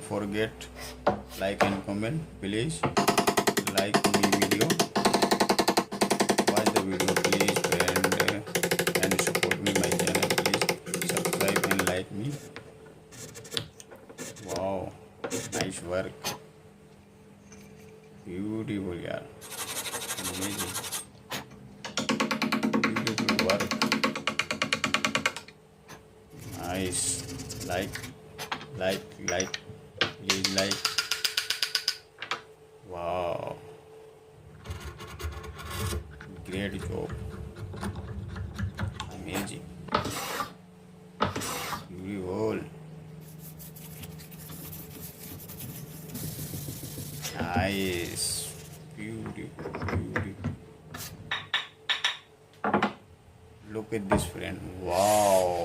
forget like and comment. Please like me video, watch the video please, and support me my channel. Please subscribe and like me. Wow, nice work, beautiful yaar, amazing, beautiful work, nice. Like please like. Wow, great job, amazing, beautiful, nice, beautiful. Look at this friend. Wow.